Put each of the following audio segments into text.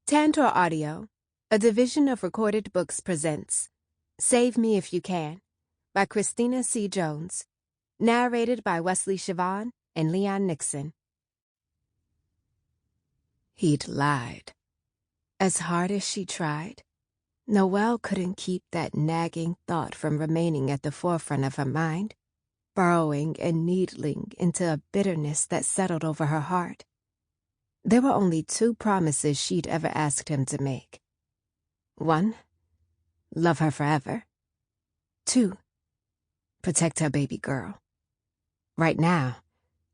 Tantor Audio, a division of Recorded Books, presents Save Me If You Can by Christina C. Jones, narrated by Wesleigh, Siobhan, and Leon Nixon. He'd lied. As hard as she tried, Noelle couldn't keep that nagging thought from remaining at the forefront of her mind, burrowing and needling into a bitterness that settled over her heart. There were only two promises she'd ever asked him to make. 1, love her forever. 2, protect her baby girl. Right now,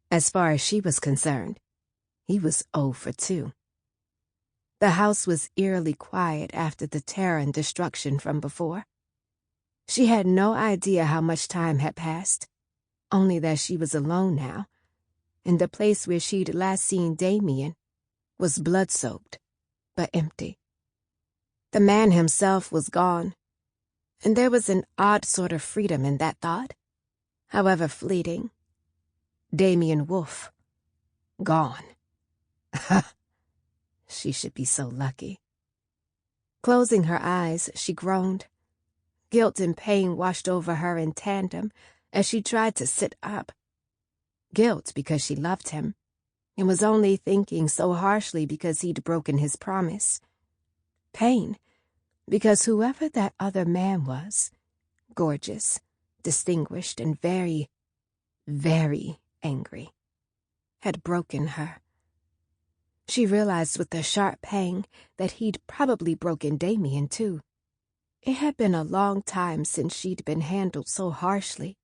as far as she was concerned, he was 0 for 2. The house was eerily quiet after the terror and destruction from before. She had no idea how much time had passed, only that she was alone now, and the place where she'd last seen Damien was blood-soaked, but empty. The man himself was gone, and there was an odd sort of freedom in that thought, however fleeting. Damien Wolfe, gone. She should be so lucky. Closing her eyes, she groaned. Guilt and pain washed over her in tandem as she tried to sit up. Guilt because she loved him, and was only thinking so harshly because he'd broken his promise. Pain, because whoever that other man was, gorgeous, distinguished, and very, very angry, had broken her. She realized with a sharp pang that he'd probably broken Damien, too. It had been a long time since she'd been handled so harshly,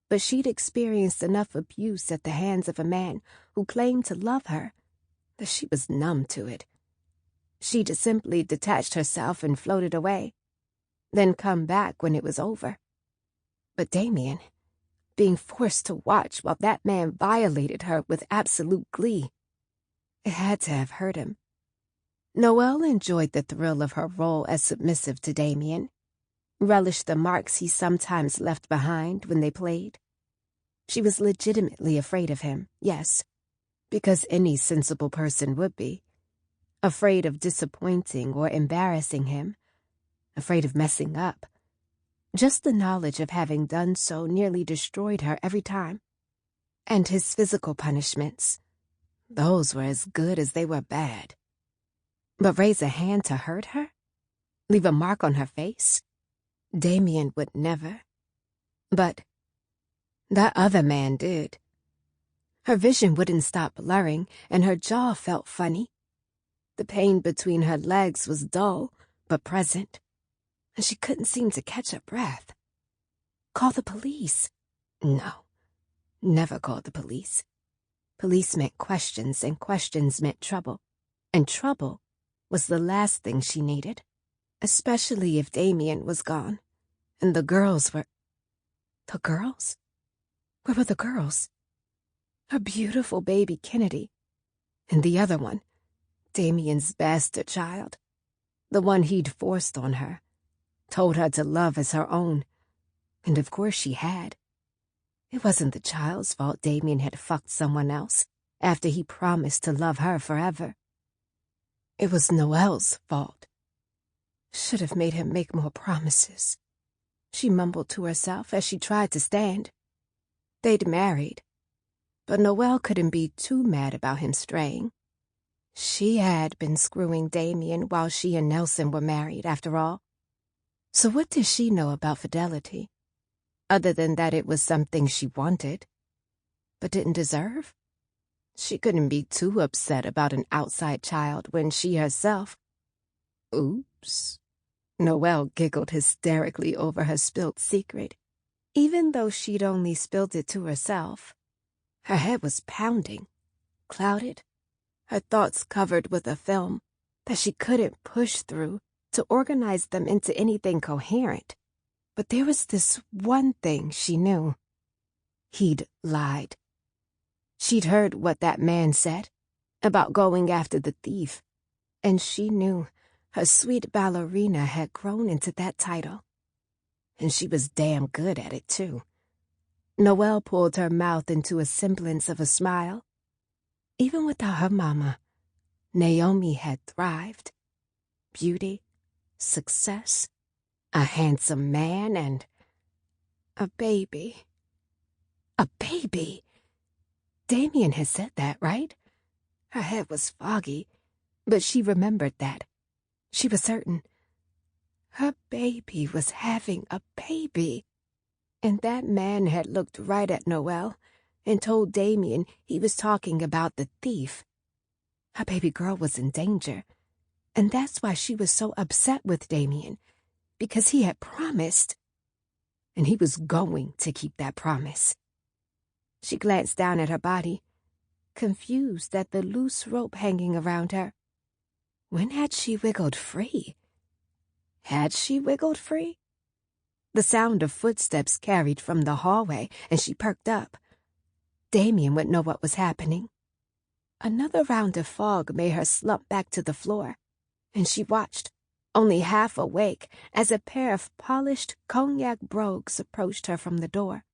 but she'd experienced enough abuse at the hands of a man who claimed to love her that she was numb to it. She'd simply detached herself and floated away, then come back when it was over. But Damien, being forced to watch while that man violated her with absolute glee, it had to have hurt him. Noelle enjoyed the thrill of her role as submissive to Damien, relished the marks he sometimes left behind when they played. She was legitimately afraid of him, yes, because any sensible person would be. Afraid of disappointing or embarrassing him, afraid of messing up. Just the knowledge of having done so nearly destroyed her every time. And his physical punishments, those were as good as they were bad. But raise a hand to hurt her? Leave a mark on her face? Damien would never. But that other man did. Her vision wouldn't stop blurring, and her jaw felt funny. The pain between her legs was dull, but present, and she couldn't seem to catch her breath. Call the police. No, never call the police. Police meant questions, and questions meant trouble. And trouble was the last thing she needed, especially if Damien was gone, and the girls were... The girls? Where were the girls? Her beautiful baby Kennedy, and the other one, Damien's bastard child, the one he'd forced on her, told her to love as her own, and of course she had. It wasn't the child's fault Damien had fucked someone else after he promised to love her forever. It was Noelle's fault. Should have made him make more promises, she mumbled to herself as she tried to stand. They'd married, but Noelle couldn't be too mad about him straying. She had been screwing Damien while she and Nelson were married, after all. So what did she know about fidelity, other than that it was something she wanted, but didn't deserve? She couldn't be too upset about an outside child when she herself... Oops. Noelle giggled hysterically over her spilt secret. Even though she'd only spilled it to herself, her head was pounding, clouded, her thoughts covered with a film that she couldn't push through to organize them into anything coherent. But there was this one thing she knew. He'd lied. She'd heard what that man said about going after the thief, and she knew her sweet ballerina had grown into that title. And she was damn good at it, too. Noelle pulled her mouth into a semblance of a smile. Even without her mama, Naomi had thrived. Beauty, success, a handsome man, and a baby. A baby! Damien had said that, right? Her head was foggy, but she remembered that. She was certain. Her baby was having a baby. And that man had looked right at Noelle and told Damien he was talking about the thief. Her baby girl was in danger, and that's why she was so upset with Damien, because he had promised. And he was going to keep that promise. She glanced down at her body, confused at the loose rope hanging around her. When had she wiggled free? Had she wiggled free? The sound of footsteps carried from the hallway, and she perked up. Damien would know what was happening. Another round of fog made her slump back to the floor, and she watched, only half awake, as a pair of polished cognac brogues approached her from the door.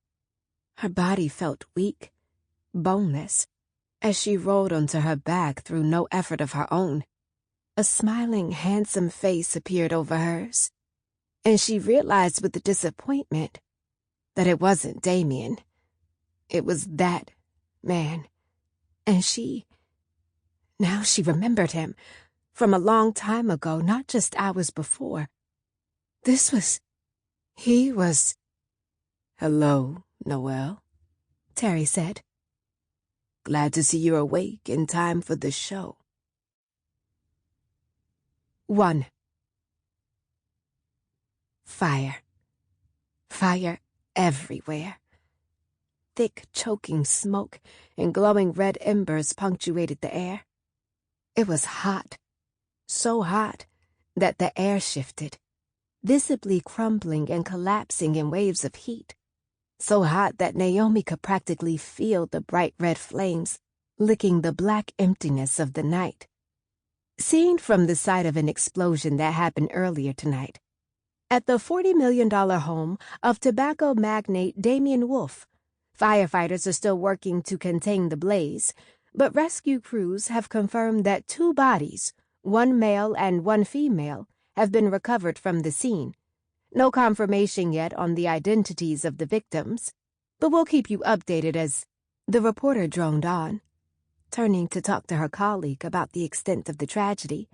Her body felt weak, boneless, as she rolled onto her back through no effort of her own. A smiling, handsome face appeared over hers, and she realized with disappointment that it wasn't Damien. It was that man, and now she remembered him, from a long time ago, not just hours before. He was... "Hello, Noelle," Terry said. "Glad to see you're awake in time for the show." 1. Fire. Fire everywhere. Thick, choking smoke and glowing red embers punctuated the air. It was hot, so hot that the air shifted, visibly crumbling and collapsing in waves of heat. So hot that Naomi could practically feel the bright red flames licking the black emptiness of the night. Seen from the site of an explosion that happened earlier tonight, at the $40 million home of tobacco magnate Damien Wolfe, firefighters are still working to contain the blaze, but rescue crews have confirmed that 2 bodies, one male and one female, have been recovered from the scene. No confirmation yet on the identities of the victims, but we'll keep you updated as... The reporter droned on, turning to talk to her colleague about the extent of the tragedy,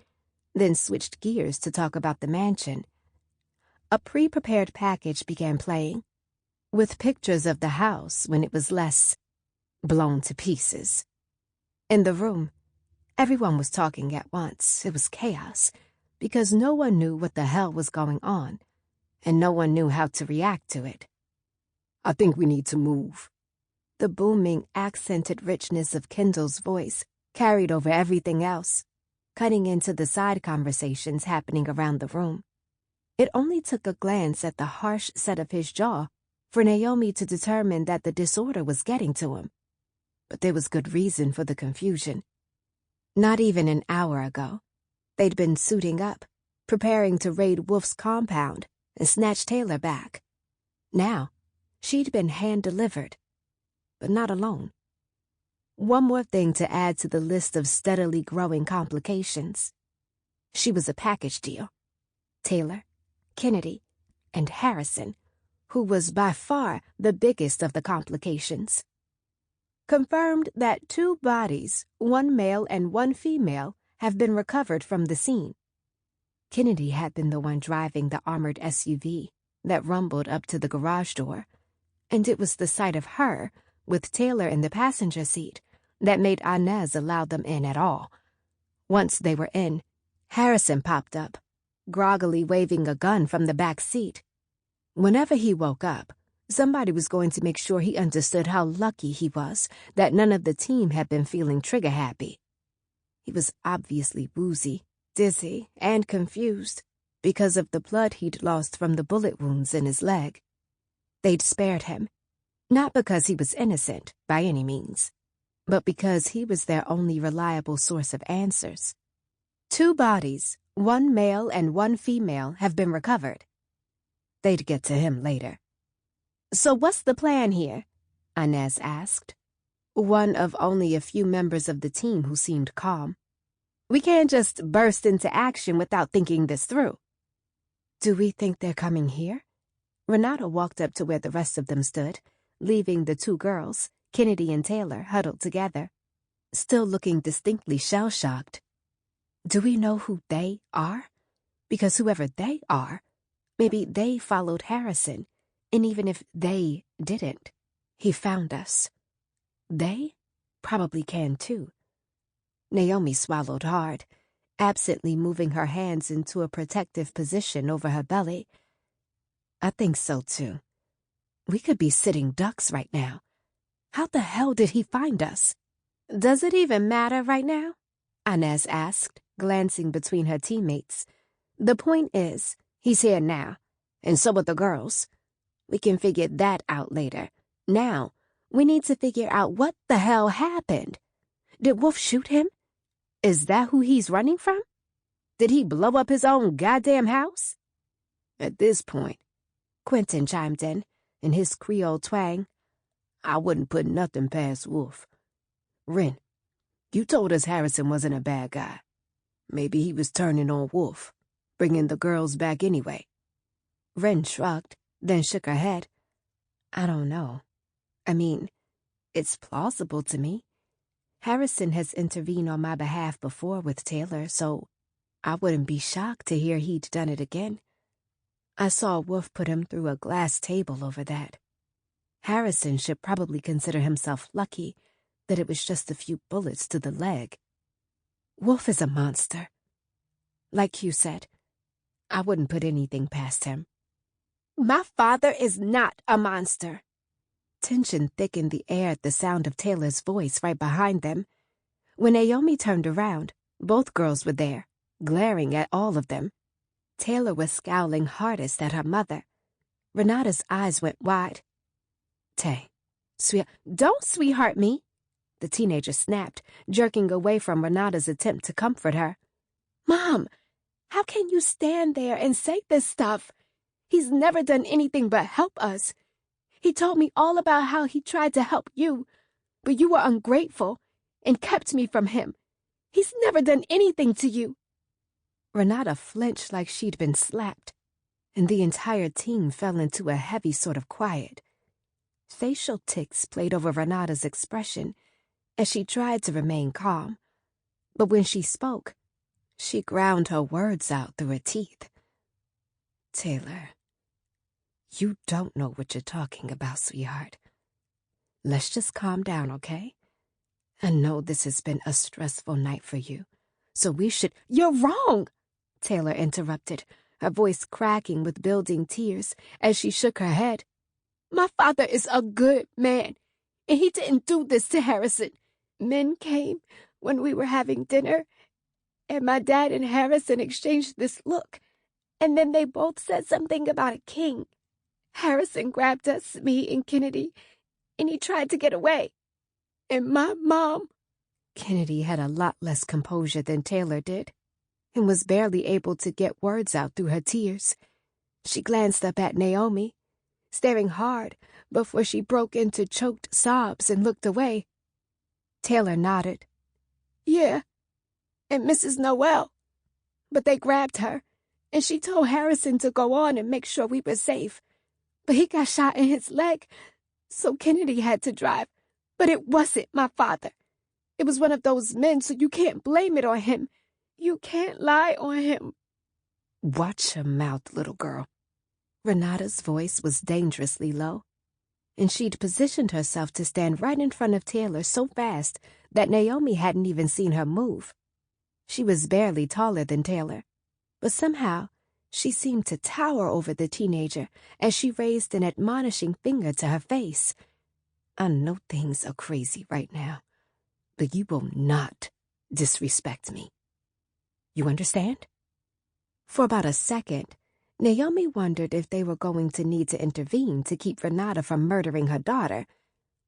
then switched gears to talk about the mansion. A pre-prepared package began playing, with pictures of the house when it was less blown to pieces. In the room, everyone was talking at once. It was chaos, because no one knew what the hell was going on, and no one knew how to react to it. "I think we need to move." The booming, accented richness of Kendall's voice carried over everything else, cutting into the side conversations happening around the room. It only took a glance at the harsh set of his jaw for Naomi to determine that the disorder was getting to him. But there was good reason for the confusion. Not even an hour ago, they'd been suiting up, preparing to raid Wolfe's compound and snatch Taylor back. Now, she'd been hand-delivered, but not alone. One more thing to add to the list of steadily growing complications. She was a package deal. Taylor, Kennedy, and Harrison, who was by far the biggest of the complications. Confirmed that 2 bodies, one male and one female, have been recovered from the scene. Kennedy had been the one driving the armored SUV that rumbled up to the garage door, and it was the sight of her, with Taylor in the passenger seat, that made Inez allow them in at all. Once they were in, Harrison popped up, groggily waving a gun from the back seat. Whenever he woke up, somebody was going to make sure he understood how lucky he was that none of the team had been feeling trigger-happy. He was obviously woozy, dizzy, and confused because of the blood he'd lost from the bullet wounds in his leg. They'd spared him, not because he was innocent, by any means, but because he was their only reliable source of answers. 2 bodies, one male and one female, have been recovered. They'd get to him later. "So what's the plan here?" Inez asked, one of only a few members of the team who seemed calm. We can't just burst into action without thinking this through. Do we think they're coming here? Renata walked up to where the rest of them stood, leaving the two girls, Kennedy and Taylor, huddled together, still looking distinctly shell-shocked. Do we know who they are? Because whoever they are, maybe they followed Harrison, and even if they didn't, he found us. They probably can too. Naomi swallowed hard, absently moving her hands into a protective position over her belly. I think so too. We could be sitting ducks right now. How the hell did he find us? Does it even matter right now? Inez asked, glancing between her teammates. The point is, he's here now, and so are the girls. We can figure that out later. Now, we need to figure out what the hell happened. Did Wolfe shoot him? Is that who he's running from? Did he blow up his own goddamn house? At this point, Quentin chimed in his Creole twang, I wouldn't put nothing past Wolfe. Wren, you told us Harrison wasn't a bad guy. Maybe he was turning on Wolfe, bringing the girls back anyway. Wren shrugged, then shook her head. I don't know. I mean, it's plausible to me. Harrison has intervened on my behalf before with Taylor, so I wouldn't be shocked to hear he'd done it again. I saw Wolfe put him through a glass table over that. Harrison should probably consider himself lucky that it was just a few bullets to the leg. Wolfe is a monster. Like you said, I wouldn't put anything past him. My father is not a monster. Tension thickened the air at the sound of Taylor's voice right behind them. When Naomi turned around, both girls were there, glaring at all of them. Taylor was scowling hardest at her mother. Renata's eyes went wide. Tay, don't sweetheart me, the teenager snapped, jerking away from Renata's attempt to comfort her. Mom, how can you stand there and say this stuff? He's never done anything but help us. He told me all about how he tried to help you, but you were ungrateful and kept me from him. He's never done anything to you. Renata flinched like she'd been slapped, and the entire team fell into a heavy sort of quiet. Facial tics played over Renata's expression as she tried to remain calm, but when she spoke, she ground her words out through her teeth. Taylor, you don't know what you're talking about, sweetheart. Let's just calm down, okay? I know this has been a stressful night for you, so we should— You're wrong, Taylor interrupted, her voice cracking with building tears as she shook her head. My father is a good man, and he didn't do this to Harrison. Men came when we were having dinner, and my dad and Harrison exchanged this look, and then they both said something about a king. Harrison grabbed us, me and Kennedy, and he tried to get away. And my mom— Kennedy had a lot less composure than Taylor did, and was barely able to get words out through her tears. She glanced up at Naomi, staring hard before she broke into choked sobs and looked away. Taylor nodded. Yeah, and Mrs. Noel. But they grabbed her, and she told Harrison to go on and make sure we were safe. But he got shot in his leg, so Kennedy had to drive. But it wasn't my father. It was one of those men, so you can't blame it on him. You can't lie on him. Watch your mouth, little girl. Renata's voice was dangerously low, and she'd positioned herself to stand right in front of Taylor so fast that Naomi hadn't even seen her move. She was barely taller than Taylor, but somehow she seemed to tower over the teenager as she raised an admonishing finger to her face. I know things are crazy right now, but you will not disrespect me. You understand? For about a second, Naomi wondered if they were going to need to intervene to keep Renata from murdering her daughter,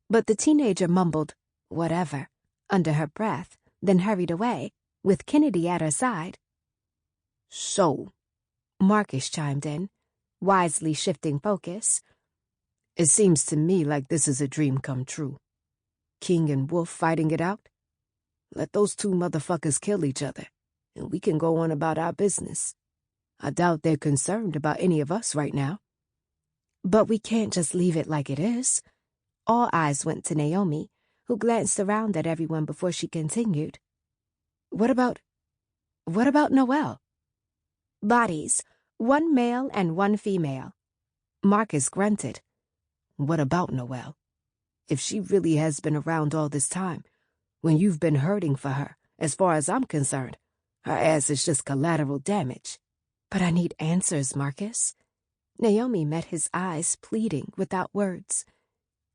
but the teenager mumbled, whatever, under her breath, then hurried away, with Kennedy at her side. So, Marcus chimed in, wisely shifting focus. It seems to me like this is a dream come true. King and Wolfe fighting it out? Let those two motherfuckers kill each other, and we can go on about our business. I doubt they're concerned about any of us right now. But we can't just leave it like it is. All eyes went to Naomi, who glanced around at everyone before she continued. What about Noelle? Bodies, one male and one female. Marcus grunted. What about Noelle? If she really has been around all this time, when you've been hurting for her, as far as I'm concerned, her ass is just collateral damage. But I need answers, Marcus. Naomi met his eyes, pleading without words.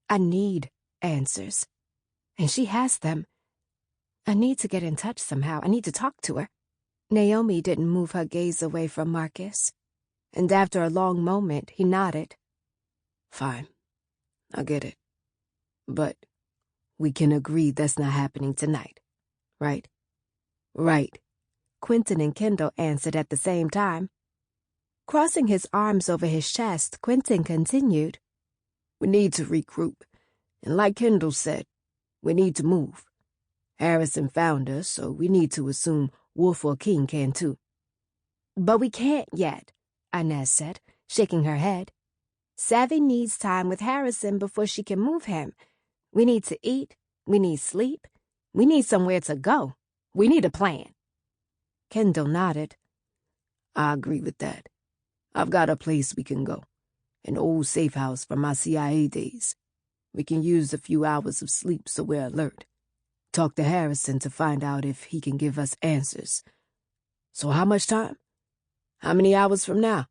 I need answers. And she has them. I need to get in touch somehow. I need to talk to her. Naomi didn't move her gaze away from Marcus. And after a long moment, he nodded. Fine. I get it. But we can agree that's not happening tonight, right? Right. Quentin and Kendall answered at the same time. Crossing his arms over his chest, Quentin continued. We need to regroup. And like Kendall said, we need to move. Harrison found us, so we need to assume Wolfe or King can too. But we can't yet, Inez said, shaking her head. Savvy needs time with Harrison before she can move him. We need to eat. We need sleep. We need somewhere to go. We need a plan. Kendall nodded. I agree with that. I've got a place we can go. An old safe house from my CIA days. We can use a few hours of sleep so we're alert. Talk to Harrison to find out if he can give us answers. So how much time? How many hours from now?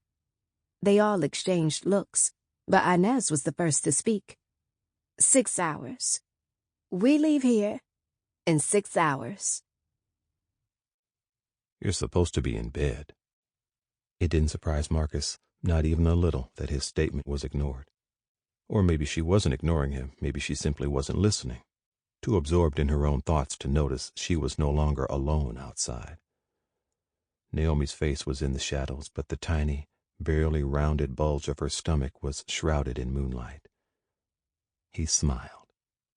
They all exchanged looks, but Inez was the first to speak. 6 hours. We leave here in 6 hours. You're supposed to be in bed. It didn't surprise Marcus, not even a little, that his statement was ignored. Or maybe she wasn't ignoring him, maybe she simply wasn't listening, too absorbed in her own thoughts to notice she was no longer alone outside. Naomi's face was in the shadows, but the tiny, barely rounded bulge of her stomach was shrouded in moonlight. He smiled.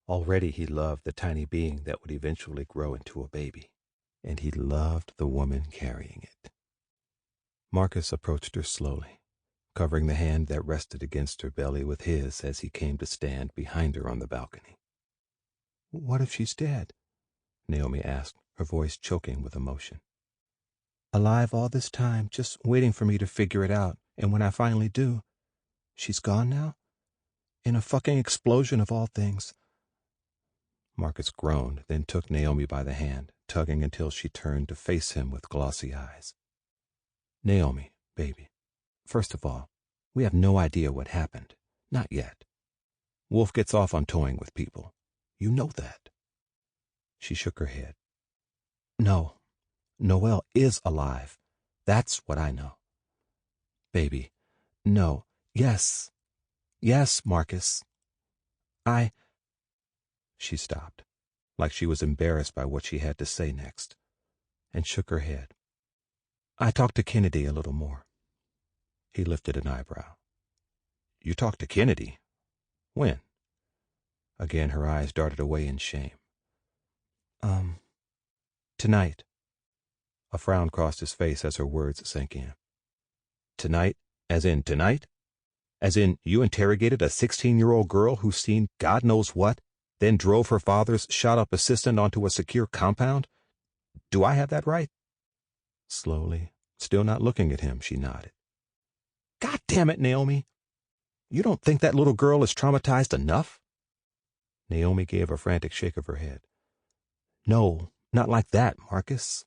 Already he loved the tiny being that would eventually grow into a baby, and he loved the woman carrying it. Marcus approached her slowly, covering the hand that rested against her belly with his as he came to stand behind her on the balcony. What if she's dead? Naomi asked, her voice choking with emotion. Alive all this time, just waiting for me to figure it out, and when I finally do, she's gone now? In a fucking explosion of all things. Marcus groaned, then took Naomi by the hand, tugging until she turned to face him with glossy eyes. Naomi, baby, first of all, we have no idea what happened. Not yet. Wolfe gets off on toying with people. You know that. She shook her head. No, Noelle is alive. That's what I know. Baby, no, yes, Marcus. She stopped, like she was embarrassed by what she had to say next, and shook her head. I talked to Kennedy a little more. He lifted an eyebrow. You talked to Kennedy? When? Again her eyes darted away in shame. Tonight. A frown crossed his face as her words sank in. Tonight? As in tonight? As in you interrogated a 16-year-old girl who's seen God knows what, then drove her father's shot-up assistant onto a secure compound? Do I have that right? Slowly, still not looking at him, she nodded. God damn it, Naomi! You don't think that little girl is traumatized enough? Naomi gave a frantic shake of her head. No, not like that, Marcus.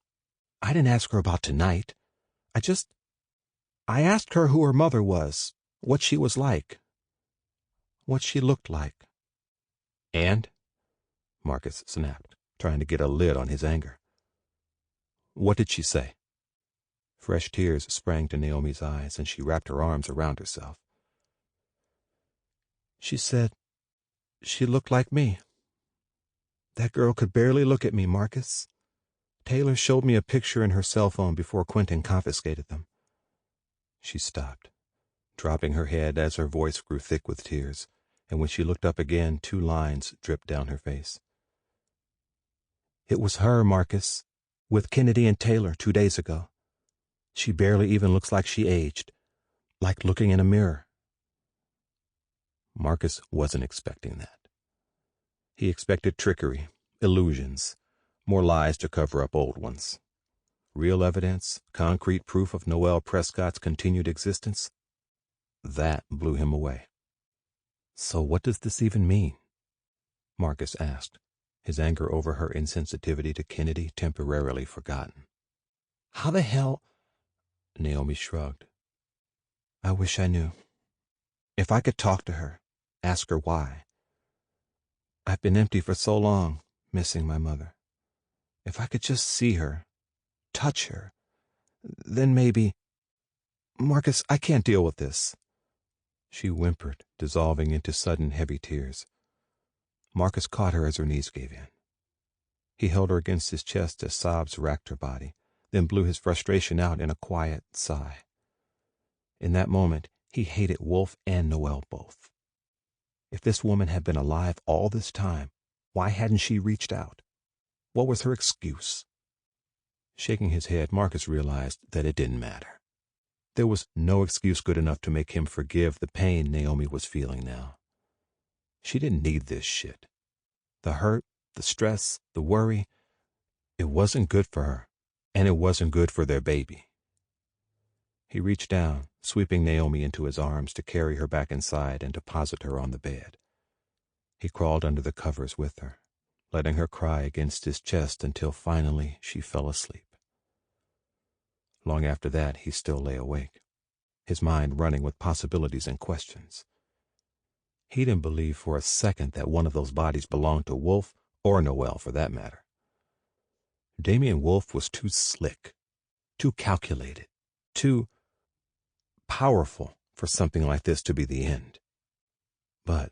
I didn't ask her about tonight. I asked her who her mother was, what she was like, what she looked like. And? Marcus snapped, trying to get a lid on his anger. What did she say? Fresh tears sprang to Naomi's eyes, and she wrapped her arms around herself. She said she looked like me. That girl could barely look at me, Marcus. Taylor showed me a picture in her cell phone before Quentin confiscated them. She stopped, dropping her head as her voice grew thick with tears, and when she looked up again, 2 lines dripped down her face. It was her, Marcus, with Kennedy and Taylor 2 days ago. She barely even looks like she aged, like looking in a mirror. Marcus wasn't expecting that. He expected trickery, illusions, more lies to cover up old ones. Real evidence, concrete proof of Noelle Prescott's continued existence? That blew him away. So what does this even mean? Marcus asked, his anger over her insensitivity to Kennedy temporarily forgotten. How the hell? Naomi shrugged. I wish I knew. If I could talk to her, ask her why. I've been empty for so long, missing my mother. If I could just see her, touch her, then maybe... Marcus, I can't deal with this. She whimpered, dissolving into sudden heavy tears. Marcus caught her as her knees gave in. He held her against his chest as sobs racked her body, then blew his frustration out in a quiet sigh. In that moment, he hated Wolfe and Noelle both. If this woman had been alive all this time, why hadn't she reached out? What was her excuse? Shaking his head, Marcus realized that it didn't matter. There was no excuse good enough to make him forgive the pain Naomi was feeling now. She didn't need this shit. The hurt, the stress, the worry, it wasn't good for her, and it wasn't good for their baby. He reached down, sweeping Naomi into his arms to carry her back inside and deposit her on the bed. He crawled under the covers with her, letting her cry against his chest until finally she fell asleep. Long after that, he still lay awake, his mind running with possibilities and questions. He didn't believe for a second that one of those bodies belonged to Wolfe, or Noelle for that matter. Damien Wolfe was too slick, too calculated, too powerful for something like this to be the end. But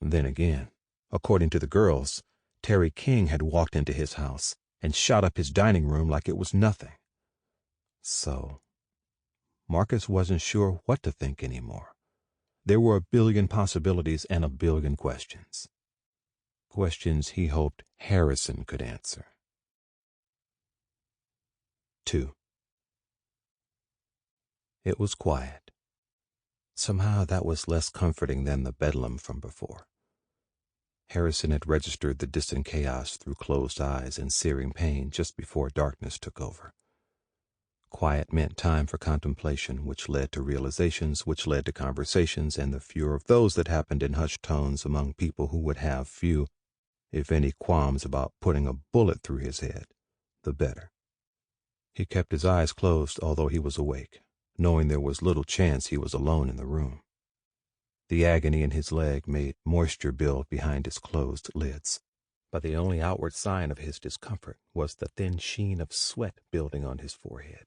then again, according to the girls, Terry King had walked into his house and shot up his dining room like it was nothing. So, Marcus wasn't sure what to think anymore. There were a billion possibilities and a billion questions. Questions he hoped Harrison could answer. 2. It was quiet. Somehow that was less comforting than the bedlam from before. Harrison had registered the distant chaos through closed eyes and searing pain just before darkness took over. Quiet meant time for contemplation, which led to realizations, which led to conversations, and the fewer of those that happened in hushed tones among people who would have few, if any, qualms about putting a bullet through his head, the better. He kept his eyes closed, although he was awake, knowing there was little chance he was alone in the room. The agony in his leg made moisture build behind his closed lids, but the only outward sign of his discomfort was the thin sheen of sweat building on his forehead.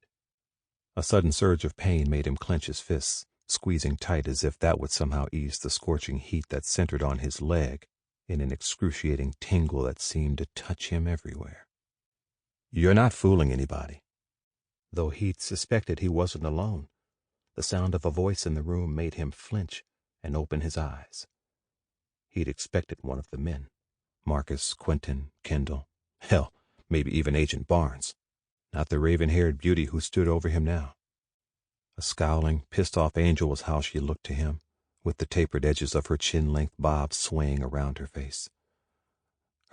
A sudden surge of pain made him clench his fists, squeezing tight as if that would somehow ease the scorching heat that centered on his leg in an excruciating tingle that seemed to touch him everywhere. You're not fooling anybody. Though he'd suspected he wasn't alone, the sound of a voice in the room made him flinch and open his eyes. He'd expected one of the men, Marcus, Quentin, Kendall, hell, maybe even Agent Barnes, not the raven-haired beauty who stood over him now. A scowling, pissed-off angel was how she looked to him, with the tapered edges of her chin-length bob swaying around her face.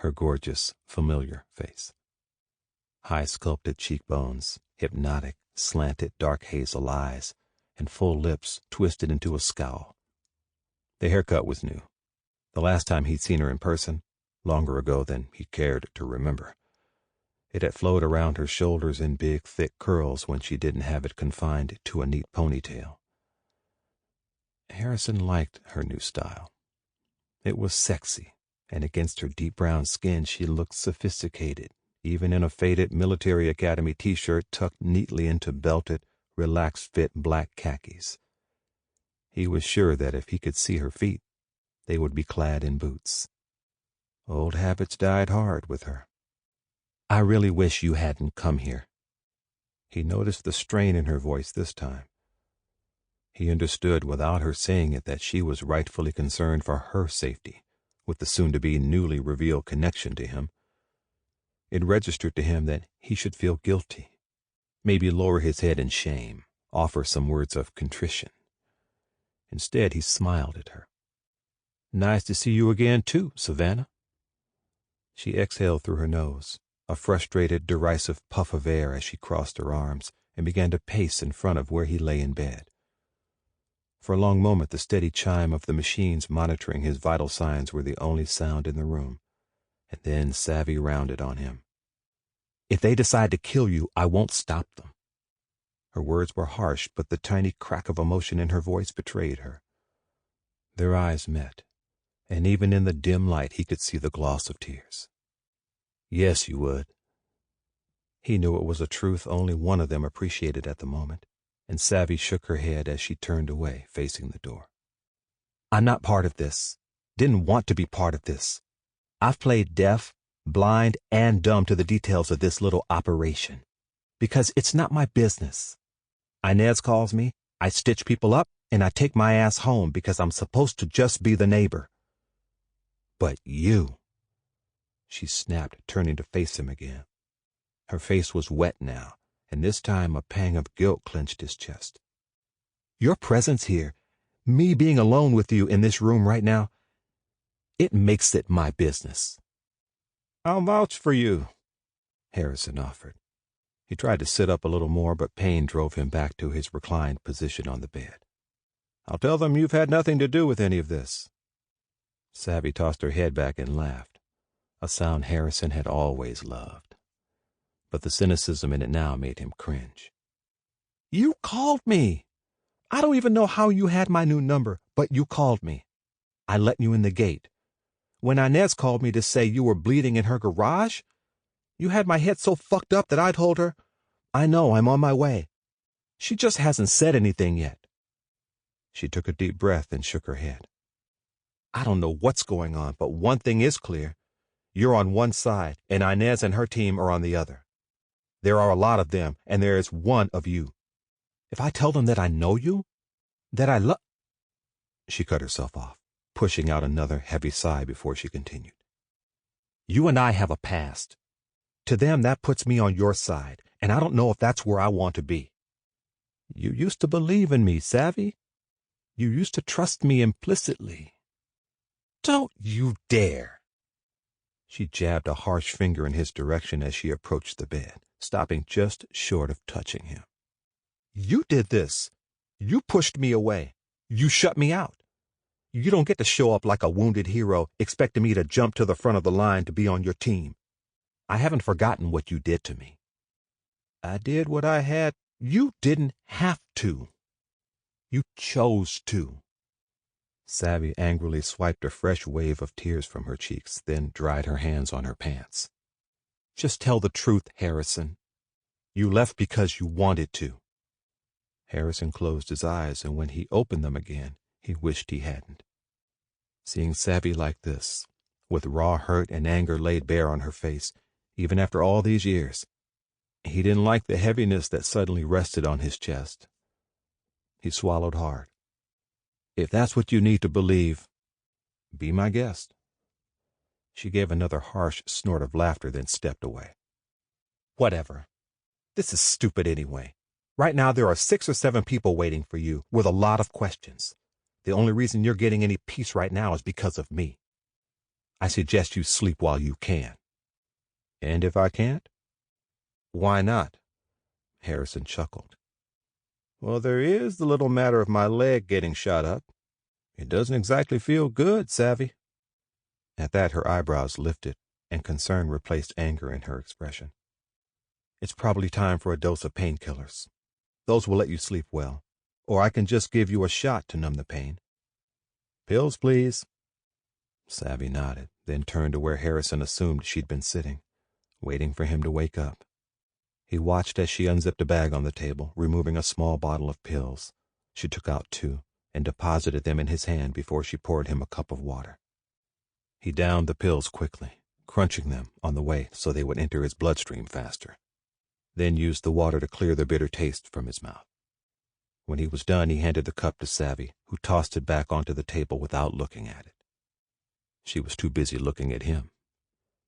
Her gorgeous, familiar face. High-sculpted cheekbones, hypnotic, slanted dark hazel eyes, and full lips twisted into a scowl. The haircut was new. The last time he'd seen her in person, longer ago than he cared to remember. It had flowed around her shoulders in big, thick curls when she didn't have it confined to a neat ponytail. Harrison liked her new style. It was sexy, and against her deep brown skin she looked sophisticated, even in a faded military academy t-shirt tucked neatly into belted, relaxed-fit black khakis. He was sure that if he could see her feet, they would be clad in boots. Old habits died hard with her. I really wish you hadn't come here. He noticed the strain in her voice this time. He understood without her saying it that she was rightfully concerned for her safety, with the soon-to-be newly revealed connection to him. It registered to him that he should feel guilty, maybe lower his head in shame, offer some words of contrition. Instead, he smiled at her. "Nice to see you again, too, Savannah." She exhaled through her nose, a frustrated, derisive puff of air as she crossed her arms and began to pace in front of where he lay in bed. For a long moment, the steady chime of the machines monitoring his vital signs were the only sound in the room, and then Savvy rounded on him. "If they decide to kill you, I won't stop them." Her words were harsh, but the tiny crack of emotion in her voice betrayed her. Their eyes met, and even in the dim light he could see the gloss of tears. "Yes, you would." He knew it was a truth only one of them appreciated at the moment, and Savvy shook her head as she turned away, facing the door. "I'm not part of this. Didn't want to be part of this. I've played deaf, blind, and dumb to the details of this little operation, because it's not my business. Inez calls me, I stitch people up, and I take my ass home because I'm supposed to just be the neighbor. But you," she snapped, turning to face him again. Her face was wet now, and this time a pang of guilt clenched his chest. "Your presence here, me being alone with you in this room right now, it makes it my business." "I'll vouch for you," Harrison offered. He tried to sit up a little more, but pain drove him back to his reclined position on the bed. "I'll tell them you've had nothing to do with any of this." Savvy tossed her head back and laughed, a sound Harrison had always loved. But the cynicism in it now made him cringe. "You called me. I don't even know how you had my new number, but you called me. I let you in the gate. When Inez called me to say you were bleeding in her garage, you had my head so fucked up that I told her, 'I know, I'm on my way.' She just hasn't said anything yet." She took a deep breath and shook her head. "I don't know what's going on, but one thing is clear. You're on one side, and Inez and her team are on the other. There are a lot of them, and there is one of you. If I tell them that I know you, that I love—" She cut herself off, pushing out another heavy sigh before she continued. "You and I have a past. To them, that puts me on your side, and I don't know if that's where I want to be. You used to believe in me, Savvy. You used to trust me implicitly. Don't you dare!" She jabbed a harsh finger in his direction as she approached the bed, stopping just short of touching him. "You did this. You pushed me away. You shut me out. You don't get to show up like a wounded hero expecting me to jump to the front of the line to be on your team. I haven't forgotten what you did to me. I did what I had. You didn't have to. You chose to." Savvy angrily swiped a fresh wave of tears from her cheeks, then dried her hands on her pants. "Just tell the truth, Harrison. You left because you wanted to." Harrison closed his eyes, and when he opened them again, he wished he hadn't. Seeing Savvy like this, with raw hurt and anger laid bare on her face, even after all these years, he didn't like the heaviness that suddenly rested on his chest. He swallowed hard. "If that's what you need to believe, be my guest." She gave another harsh snort of laughter, then stepped away. "Whatever. This is stupid anyway. Right now there are 6 or 7 people waiting for you with a lot of questions. The only reason you're getting any peace right now is because of me. I suggest you sleep while you can." "And if I can't?" "Why not?" Harrison chuckled. "Well, there is the little matter of my leg getting shot up. It doesn't exactly feel good, Savvy." At that, her eyebrows lifted, and concern replaced anger in her expression. "It's probably time for a dose of painkillers. Those will let you sleep well, or I can just give you a shot to numb the pain." "Pills, please." Savvy nodded, then turned to where Harrison assumed she'd been sitting, waiting for him to wake up. He watched as she unzipped a bag on the table, removing a small bottle of pills. She took out 2 and deposited them in his hand before she poured him a cup of water. He downed the pills quickly, crunching them on the way so they would enter his bloodstream faster, then used the water to clear the bitter taste from his mouth. When he was done, he handed the cup to Savvy, who tossed it back onto the table without looking at it. She was too busy looking at him.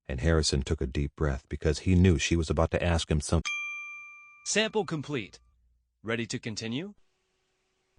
and Harrison took a deep breath because he knew she was about to ask him something. Sample complete. Ready to continue?